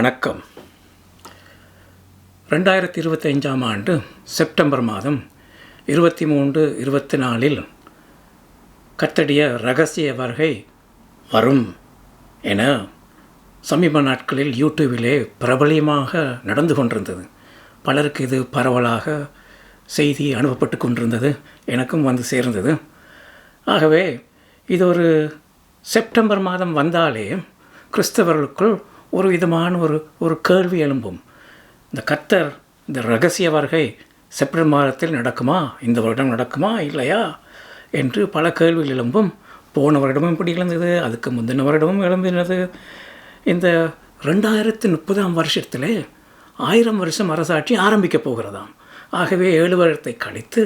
வணக்கம். 2025ஆம் ஆண்டு செப்டம்பர் மாதம் 23, 24 கர்த்தருடைய இரகசிய வருகை வரும் என சமீப நாட்களில் யூடியூபிலே பிரபலியமாக நடந்து கொண்டிருந்தது. பலருக்கு இது பரவலாக செய்தி அனுப்பப்பட்டு கொண்டிருந்தது. எனக்கும் வந்து சேர்ந்தது. ஆகவே இது ஒரு செப்டம்பர் மாதம் வந்தாலே கிறிஸ்தவர்களுக்குள் ஒரு விதமான ஒரு கேள்வி எழும்பும். இந்த கர்த்தர் இந்த இரகசிய வருகை செப்டம்பர் மாதத்தில் நடக்குமா, இந்த வருடம் நடக்குமா இல்லையா என்று பல கேள்விகள் எழும்பும். போன வருடமும் இப்படி எழுந்தது, அதுக்கு முந்தின வருடமும் எழும்பினது. இந்த 2030ஆம் வருஷத்தில் 1000 வருஷம் அரசாட்சி ஆரம்பிக்கப் போகிறதாம். ஆகவே 7 வருடத்தை கழித்து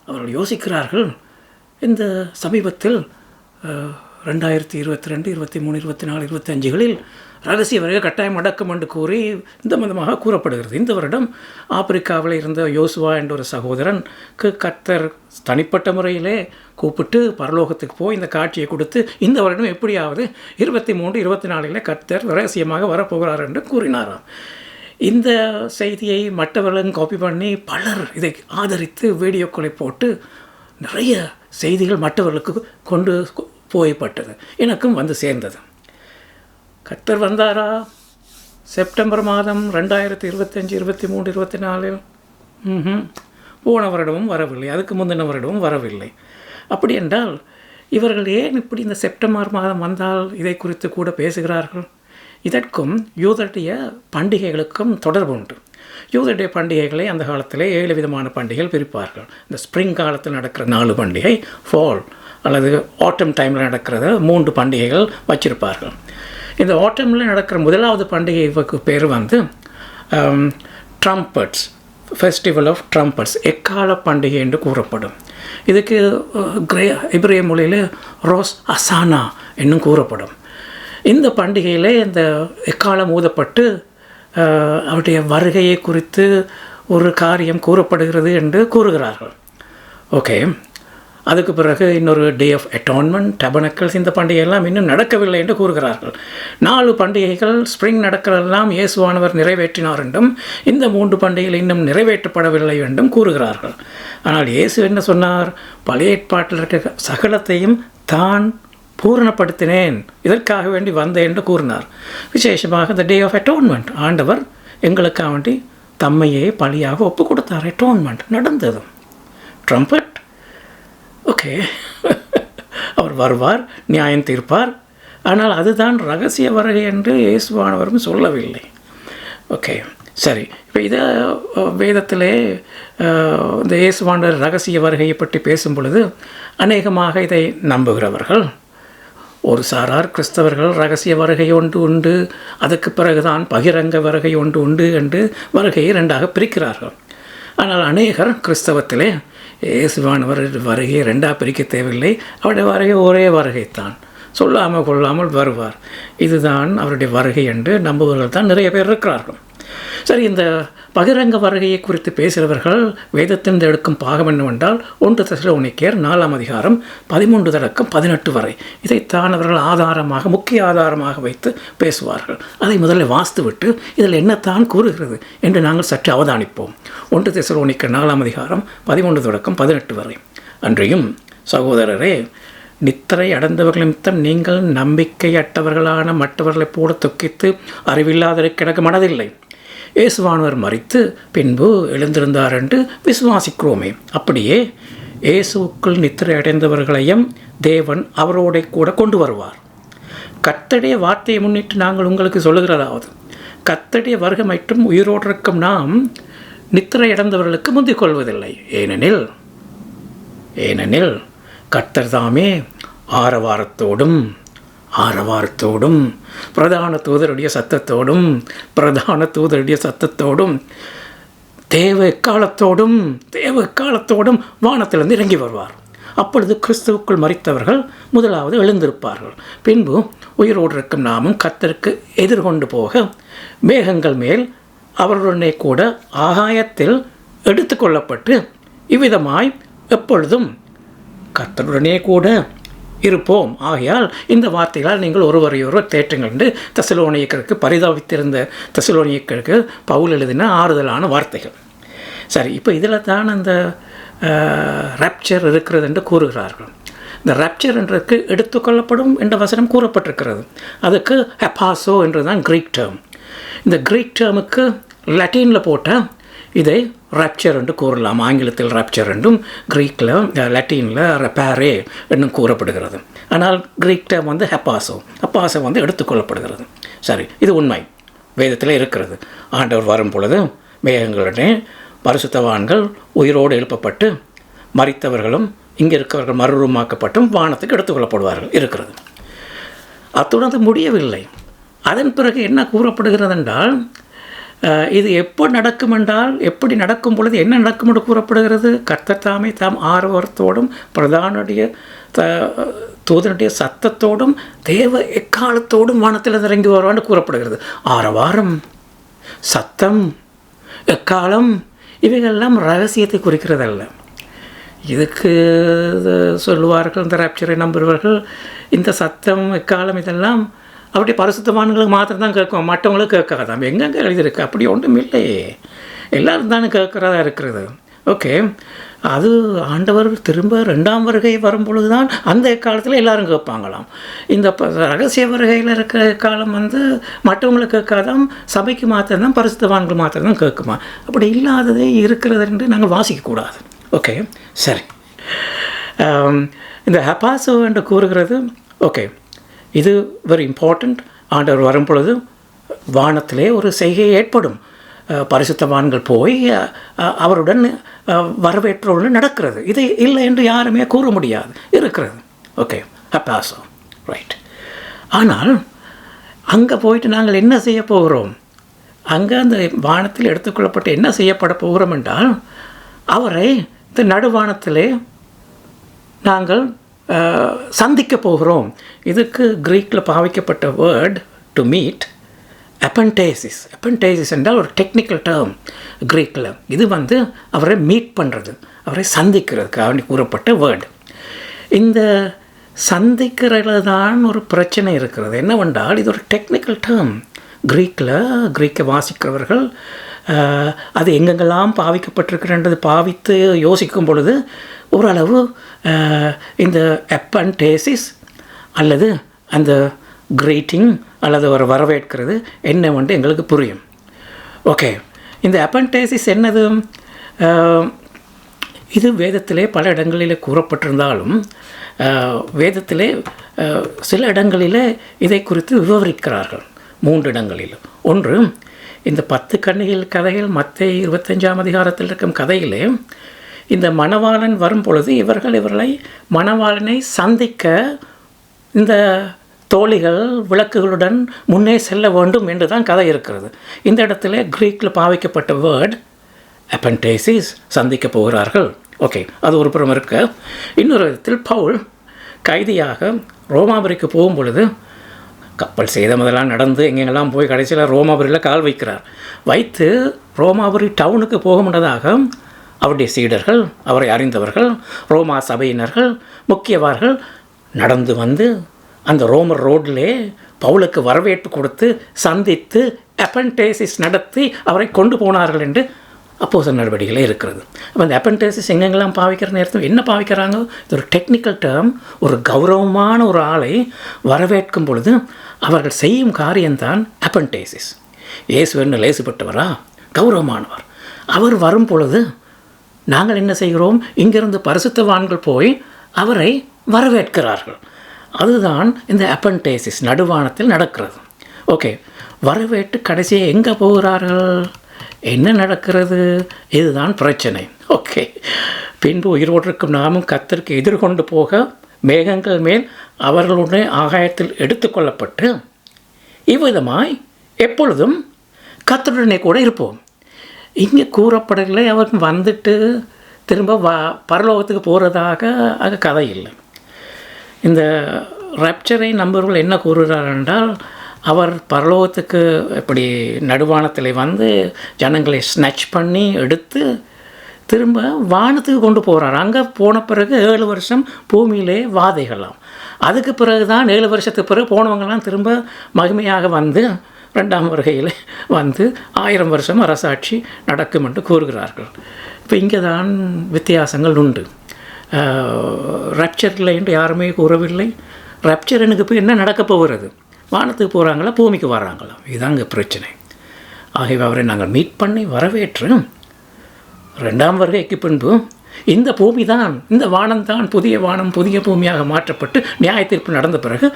அவர்கள் யோசிக்கிறார்கள், இந்த சமீபத்தில் 2022, 23, 24, 25களில் இரகசிய வருகை கட்டாயம் நடக்கும் என்று கூறி இந்த விதமாக கூறப்படுகிறது. இந்த வருடம் ஆப்பிரிக்காவில் இருந்த யோசுவா என்ற ஒரு சகோதரனுக்கு கர்த்தர் தனிப்பட்ட முறையிலே கூப்பிட்டு பரலோகத்துக்கு போய் இந்த காட்சியை கொடுத்து இந்த வருடம் எப்படியாவது 23, 24 கர்த்தர் இரகசியமாக வரப்போகிறார் என்று கூறினாராம். இந்த செய்தியை மற்றவர்களும் காப்பி பண்ணி பலர் இதை ஆதரித்து வீடியோக்களை போட்டு நிறைய செய்திகள் மற்றவர்களுக்கு கொண்டு போய்பட்டது. எனக்கும் வந்து சேர்ந்தது. கர்த்தர் வந்தாரா செப்டம்பர் மாதம் 2025, 23, 24? போன வருடமும் வரவில்லை, அதுக்கு முந்தின வருடமும் வரவில்லை. அப்படி என்றால் இவர்கள் ஏன் இப்படி இந்த செப்டம்பர் மாதம் வந்தால் இதை குறித்து கூட பேசுகிறார்கள்? இதற்கும் யூதருடைய பண்டிகைகளுக்கும் தொடர்பு உண்டு. யூதருடைய பண்டிகைகளை அந்த காலத்தில் 7 விதமான பண்டிகைகள் பிரிப்பார்கள். இந்த ஸ்ப்ரிங் காலத்தில் நடக்கிற 4 பண்டிகை, ஃபால் அல்லது ஆட்டம் டைமில் நடக்கிறத 3 பண்டிகைகள் வச்சிருப்பார்கள். இந்த ஆட்டமில் நடக்கிற முதலாவது பண்டிகைக்கு பேர் வந்து ட்ரம்பட்ஸ், ஃபெஸ்டிவல் ஆஃப் ட்ரம்பட்ஸ், எக்கால பண்டிகை என்று கூறப்படும். இதுக்கு இப்ரேய மொழியில் ரோஸ் அசானா என்னும் கூறப்படும். இந்த பண்டிகையில் இந்த எக்காலம் ஊதப்பட்டு அவருடைய வருகையை குறித்து ஒரு காரியம் கூறப்படுகிறது என்று கூறுகிறார்கள். ஓகே, அதுக்கு பிறகு இன்னொரு டே ஆஃப் அட்டான்மெண்ட், டெபனக்கல்ஸ், இந்த பண்டிகையெல்லாம் இன்னும் நடக்கவில்லை என்று கூறுகிறார்கள். 4 பண்டிகைகள் ஸ்ப்ரிங் நடக்கிறதெல்லாம் இயேசுவானவர் நிறைவேற்றினார் என்றும் இந்த 3 பண்டிகைகள் இன்னும் நிறைவேற்றப்படவில்லை என்றும் கூறுகிறார்கள். ஆனால் இயேசு என்ன சொன்னார்? பழைய ஏற்பாட்டில் இருக்க சகலத்தையும் தான் பூரணப்படுத்தினேன், இதற்காக வேண்டி வந்தேன் என்று கூறினார். விசேஷமாக இந்த டே ஆஃப் அட்டான்மெண்ட், ஆண்டவர் எங்களுக்காக வேண்டி தம்மையே பலியாக ஒப்பு கொடுத்தார். அட்டான்மெண்ட் நடந்தது. ட்ரம்பட், ஓகே, அவர் வருவார், நியாயம் தீர்ப்பார். ஆனால் அதுதான் இரகசிய வருகை என்று இயேசுவானவரும் சொல்லவில்லை. ஓகே, சரி. இப்போ இதை வேதத்திலே இந்த இயேசுவானவர் இரகசிய வருகையை பற்றி பேசும் பொழுது அநேகமாக இதை நம்புகிறவர்கள், ஒரு சாரார் கிறிஸ்தவர்கள் இரகசிய வருகை ஒன்று உண்டு, அதுக்கு பிறகுதான் பகிரங்க வருகை ஒன்று உண்டு என்று வருகையை 2ஆக பிரிக்கிறார்கள். ஆனால் அநேகர் கிறிஸ்தவத்திலே இயேசுவானவர் வருகையை 2ஆக பிரிக்க தேவையில்லை, அவருடைய வருகை ஒரே வருகைத்தான், சொல்லாமல் கொள்ளாமல் வருவார், இதுதான் அவருடைய வருகை என்று நம்புவர்கள் தான் நிறைய பேர் இருக்கிறார்கள். சரி, இந்த பகிரங்க வருகையை குறித்து பேசுகிறவர்கள் வேதத்தின் எடுக்கும் பாகம் என்னவென்றால் 1 தெசலோனிக்கேயர் 4ஆம் அதிகாரம் 13 தொடக்கம் 18 வரை. இதைத்தான் அவர்கள் ஆதாரமாக, முக்கிய ஆதாரமாக வைத்து பேசுவார்கள். அதை முதலில் வாசித்துவிட்டு இதில் என்னத்தான் கூறுகிறது என்று நாங்கள் சற்று அவதானிப்போம். 1 தெசலோனிக்கேயர் 4ஆம் அதிகாரம் 13 தொடக்கம் 18 வரை. அன்றையும் சகோதரரே, நித்திரை அடைந்தவர்கள் நிமித்தம் நீங்கள் நம்பிக்கையற்றவர்களான மற்றவர்களைப் போல துக்கித்து அறிவில்லாத கிடக்க மனதில்லை. இயேசுவானவர் மரித்து பின்பு எழுந்திருந்தார் என்று விசுவாசிக்கிறோமே, அப்படியே இயேசுவுக்குள் நித்திரை அடைந்தவர்களையும் தேவன் அவரோட கூட கொண்டு வருவார். கர்த்தருடைய வார்த்தையை முன்னிட்டு நாங்கள் உங்களுக்கு சொல்லுகிறதாவது, கர்த்தருடைய வருகை மற்றும் உயிரோடு இருக்கும் நாம் நித்திரை அடைந்தவர்களுக்கு முந்திக் கொள்வதில்லை. ஏனெனில் கர்த்தர் தாமே ஆரவாரத்தோடும் பிரதான தூதருடைய சத்தத்தோடும் தேவ எக்காலத்தோடும் வானத்திலிருந்து இறங்கி வருவார். அப்பொழுது கிறிஸ்துவுக்குள் மரித்தவர்கள் முதலாவது எழுந்திருப்பார்கள். பின்பு உயிரோடு இருக்கும் நாமும் கர்த்தருக்கு எதிர்கொண்டு போக மேகங்கள் மேல் அவர்களுடனே கூட ஆகாயத்தில் எடுத்து கொள்ளப்பட்டு இவ்விதமாய் எப்பொழுதும் கர்த்தருடனே கூட இருப்போம். ஆகையால் இந்த வார்த்தைகளால் நீங்கள் ஒருவரையொருவர் தேற்றுங்கள் என்று தெசலோனிக்கருக்கு பரிதாபித்திருந்த தெசலோனிக்கருக்கு பவுல் எழுதின ஆறுதலான வார்த்தைகள். சரி, இப்போ இதில் தான் அந்த ராப்சர் இருக்கிறது என்று கூறுகிறார்கள். இந்த ராப்சர் என்றதுக்கு எடுத்துக்கொள்ளப்படும் என்ற வசனம் கூறப்பட்டிருக்கிறது. அதுக்கு ஹெப்பாசோ என்று தான் க்ரீக் டேர்ம். இந்த க்ரீக் டேர்முக்கு லத்தீனில் போட்டால் இதை ராப்சர் என்று கூறலாம். ஆங்கிலத்தில் ராப்சர் என்றும், க்ரீக்கில் லத்தீனில் ரெப்பாரே என்றும் கூறப்படுகிறது. ஆனால் க்ரீக் டேர்ம் வந்து ஹெப்பாசோ வந்து எடுத்துக்கொள்ளப்படுகிறது. சரி, இது உண்மை, வேதத்தில் இருக்கிறது. ஆண்டவர் வரும் பொழுது மேகங்களுடனே பரிசுத்தவான்கள் உயிரோடு எழுப்பப்பட்டு மரித்தவர்களும் இங்கே இருக்கிறவர்கள் மறுரூபமாக்கப்பட்டும் வானத்துக்கு எடுத்துக்கொள்ளப்படுவார்கள் இருக்கிறது. அத்துடன் முடியவில்லை. அதன் பிறகு என்ன கூறப்படுகிறது என்றால், இது எப்போ நடக்கும் என்றால், எப்படி நடக்கும் பொழுது என்ன நடக்கும் என்று கூறப்படுகிறது. கர்த்தர் தாமே தாம் ஆரவாரத்தோடும் பிரதானுடைய தூதனுடைய சத்தத்தோடும் தேவ எக்காலத்தோடும் வானத்தில் இறங்கி வருவான்னு கூறப்படுகிறது. ஆரவாரம், சத்தம், எக்காலம் இவைகளெல்லாம் ரகசியத்தை குறிக்கிறதல்ல. இதுக்கு சொல்லுவார்கள் இந்த ராப்சரை நம்புகிறவர்கள், இந்த சத்தம் எக்காலம் இதெல்லாம் அப்படி பரிசுத்தவான்களுக்கு மாத்திரம் கேட்கும், மற்றவங்களுக்கு கேட்காதான். எங்கெங்கே எழுதியிருக்கு? அப்படி ஒன்றும் இல்லையே, எல்லோரும் தானே கேட்குறதா இருக்கிறது. ஓகே, அது ஆண்டவர் திரும்ப 2ஆம் வருகை வரும் பொழுது தான் அந்த காலத்தில் எல்லோரும் கேட்பாங்களாம். இந்த ரகசிய வருகையில் இருக்கிற காலம் வந்து மற்றவங்களுக்கு கேட்காதான், சபைக்கு மாத்திரம்தான், பரிசுத்தவான்கள் மாத்திரம்தான் கேட்குமா. அப்படி இல்லாததே இருக்கிறது என்று நாங்கள் வாசிக்கக்கூடாது. ஓகே, சரி. இந்த ஹெப்பாசோ என்று கூறுகிறது. ஓகே, இது வெரி இம்பார்ட்டண்ட். ஆண்டவர் வரும் பொழுது வானத்திலே ஒரு செய்கை ஏற்படும். பரிசுத்தவான்கள் போய் அவருடன் வரவேற்றவுடன் நடக்கிறது. இது இல்லை என்று யாருமே கூற முடியாது, இருக்கிறது. ஓகே, ஹெப்பாசோ, ரைட். ஆனால் அங்கே போயிட்டு நாங்கள் என்ன செய்ய போகிறோம்? அங்கே அந்த வானத்தில் எடுத்துக்கொள்ளப்பட்டு என்ன செய்யப்பட போகிறோம் என்றால், அவரை இந்த நடுவானத்திலே நாங்கள் சந்திக்க போகிறோம். இதுக்கு க்ரீக்கில் பாவிக்கப்பட்ட வேர்ட் டு மீட் அப்பன்டேசிஸ் என்றால் ஒரு டெக்னிக்கல் டேர்ம் க்ரீக்கில். இது வந்து அவரை மீட் பண்ணுறது, அவரை சந்திக்கிறதுக்கு கூறப்பட்ட வேர்டு. இந்த சந்திக்கிறதுல தான் ஒரு பிரச்சனை இருக்கிறது. என்னவென்றால், இது ஒரு டெக்னிக்கல் டேர்ம். க்ரீக்கை வாசிக்கிறவர்கள் அது எங்கெங்கெல்லாம் பாவிக்கப்பட்டிருக்கிறன்றது பாவித்து யோசிக்கும் பொழுது ஓரளவு இந்த அப்பன்டேசிஸ் அல்லது அந்த கிரீட்டிங் அல்லது ஒரு வரவேற்கிறது என்னவென்று எங்களுக்கு புரியும். ஓகே, இந்த அப்பன்டேசிஸ் என்னது? இது வேதத்திலே பல இடங்களிலே கூறப்பட்டிருந்தாலும் வேதத்திலே சில இடங்களிலே இதை குறித்து விவரிக்கிறார்கள். 3 இடங்களில். ஒன்று, இந்த 10 கன்னிகள் கதைகள் மத்தேயு 25ஆம் அதிகாரத்தில் இருக்கும் கதையிலே இந்த மணவாளன் வரும் பொழுது இவர்களை மணவாளனை சந்திக்க இந்த தோழிகள் விளக்குகளுடன் முன்னே செல்ல வேண்டும் என்று தான் கதை இருக்கிறது. இந்த இடத்துல க்ரீக்கில் பாவிக்கப்பட்ட வேர்ட் அப்பன்டேசிஸ், சந்திக்க போகிறார்கள். ஓகே, அது ஒரு புறம் இருக்க. இன்னொரு விதத்தில் பவுல் கைதியாக ரோமாபுரிக்கு போகும் பொழுது கப்பல் சேதமெல்லாம் நடந்து எங்கெங்கெல்லாம் போய் கடைசியில் ரோமாபுரியில் கால் வைத்து ரோமாபுரி டவுனுக்கு போக முன்னதாக அவருடைய சீடர்கள், அவரை அறிந்தவர்கள், ரோமா சபையினர்கள், முக்கியவார்கள் நடந்து வந்து அந்த ரோமர் ரோட்டிலே பவுலுக்கு வரவேற்பு கொடுத்து சந்தித்து அப்பன்டேசிஸ் நடத்தி அவரை கொண்டு போனார்கள் என்று அப்போஸ்தலர் நடவடிக்கைகளே இருக்கிறது. அப்போ அந்த அப்பன்டேசிஸ் எங்கெங்கெல்லாம் பாவிக்கிற நேரத்தில் என்ன பாவிக்கிறாங்க? இது ஒரு டெக்னிக்கல் டேர்ம். ஒரு கௌரவமான ஒரு ஆளை வரவேற்கும் பொழுது அவர்கள் செய்யும் காரியம்தான் அப்பன்டேசிஸ். இயேசு என்ன லேசுப்பட்டவரா? கௌரவமானவர். அவர் வரும் பொழுது நாங்கள் என்ன செய்கிறோம்? இங்கிருந்து பரிசுத்தவான்கள் போய் அவரை வரவேற்கிறார்கள். அதுதான் இந்த அப்பன்டேசிஸ் நடுவானத்தில் நடக்கிறது. ஓகே, வரவேற்று கடைசியாக எங்கே போகிறார்கள்? என்ன நடக்கிறது? இதுதான் பிரச்சனை. ஓகே, பின்பு உயிரோடு இருக்கும் நாமும் கர்த்தருக்கு எதிர்கொண்டு போக மேகங்கள் மேல் அவர்களுடைய ஆகாயத்தில் எடுத்துக்கொள்ளப்பட்டு இவ்விதமாய் எப்பொழுதும் கர்த்தருடனே கூட இருப்போம். இங்கே கூறப்படலை அவர் வந்துட்டு திரும்ப பரலோகத்துக்கு போகிறதாக அது கதை இல்லை. இந்த ராப்சரை நம்பர்கள் என்ன கூறுகிறார் என்றால், அவர் பரலோகத்துக்கு இப்படி நடுவானத்தில் வந்து ஜனங்களை ஸ்னட்ச் பண்ணி எடுத்து திரும்ப வானத்துக்கு கொண்டு போகிறார். அங்கே போன பிறகு 7 வருஷம் பூமியிலே வாதைகளாம். அதுக்கு பிறகு தான் 7 வருஷத்துக்கு பிறகு போனவங்கெல்லாம் திரும்ப மகிமையாக வந்து 2ஆம் வருகையில் வந்து 1000 வருஷம் அரசாட்சி நடக்கும் என்று கூறுகிறார்கள். இப்போ இங்கே தான் வித்தியாசங்கள் உண்டு. ரப்சர் இல்லை என்று யாருமே கூறவில்லை. ரப்சர் எனக்கு இப்போ என்ன நடக்க போகிறது? வானத்துக்கு போகிறாங்களா, பூமிக்கு வர்றாங்களா? இதுதாங்க பிரச்சனை. ஆகவே அவரை நாங்கள் மீட் பண்ணி வரவேற்று 2ஆம் வருகைக்கு பின்பு இந்த பூமி தான், இந்த வானம்தான் புதிய வானம் புதிய பூமியாக மாற்றப்பட்டு நியாய தீர்ப்பு நடந்த பிறகு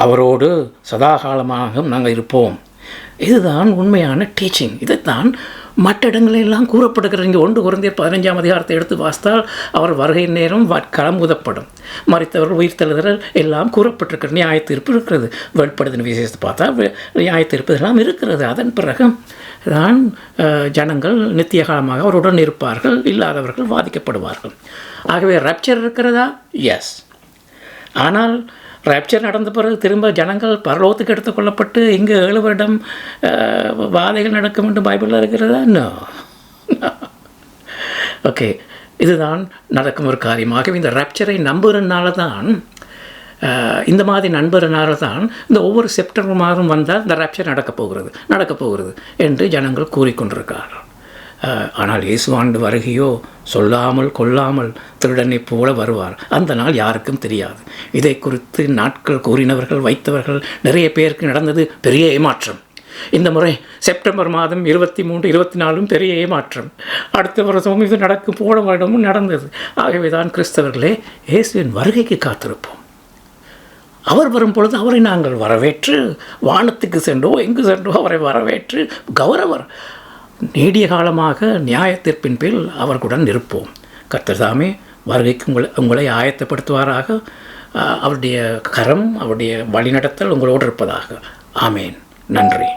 அவரோடு சதாகாலமாக நாங்கள் இருப்போம். இதுதான் உண்மையான டீச்சிங். இதைத்தான் மற்ற இடங்களெல்லாம் கூறப்படுகிற. இங்கே 1 கொரிந்தியர் 15ஆம் அதிகாரத்தை எடுத்து வாசித்தால் அவர் வருகை நேரம் களம் ஊதப்படும், மரித்தவர்கள் உயிர்த்தெழுதல் எல்லாம் கூறப்பட்டிருக்கிறது. நியாய தீர்ப்பு இருக்கிறது. வெளிப்படுத்தின விசேஷத்தை பார்த்தா நியாய தீர்ப்பு எல்லாம் இருக்கிறது. அதன் பிறகு தான் ஜனங்கள் நித்திய காலமாக அவருடன் இருப்பார்கள், இல்லாதவர்கள் வாதிக்கப்படுவார்கள். ஆகவே ரப்சர் இருக்கிறதா? எஸ். ஆனால் ரேப்சர் நடந்த பிறகு திரும்ப ஜனங்கள் பரலோகத்துக்கு எடுத்துக்கொள்ளப்பட்டு இங்கே 7 வருடம் வாதைகள் நடக்கும் என்று பைபிளில் இருக்கிறதா? நோ. ஓகே, இதுதான் நடக்கும் ஒரு காரியமாக. இந்த ரேப்சரை நம்புறதுனால தான், இந்த மாதிரி நண்பர்னால தான் இந்த ஒவ்வொரு செப்டம்பர் மாதம் வந்தால் இந்த ரேப்சர் நடக்கப் போகிறது என்று ஜனங்கள் கூறிக்கொண்டிருக்கிறார்கள். ஆனால் இயேசுவாண்டு வருகையோ சொல்லாமல் கொள்ளாமல் திருடனைப் போல வருவார். அந்த நாள் யாருக்கும் தெரியாது. இதை குறித்து நாட்கள் கூறினவர்கள் வைத்தவர்கள் நிறைய பேருக்கு நடந்தது பெரிய ஏமாற்றம். இந்த முறை செப்டம்பர் மாதம் 23, 24 பெரிய ஏமாற்றம். அடுத்த வருஷமும் இது நடக்கும், போன வருடமும் நடந்தது. ஆகவே தான் கிறிஸ்தவர்களே இயேசுவின் வருகைக்கு காத்திருப்போம். அவர் வரும் பொழுது அவரை நாங்கள் வரவேற்று வானத்துக்கு சென்றோ எங்கு சென்றோ அவரை வரவேற்று கௌரவர் நீடிய காலமாக நியாய தீர்ப்பின் பேர் அவர்களுடன் இருப்போம். கர்த்தர் தாமே வருகைக்கு உங்களை ஆயத்தப்படுத்துவாராக. அவருடைய கரம், அவருடைய வழிநடத்தல் உங்களோடு இருப்பதாக. ஆமேன். நன்றி.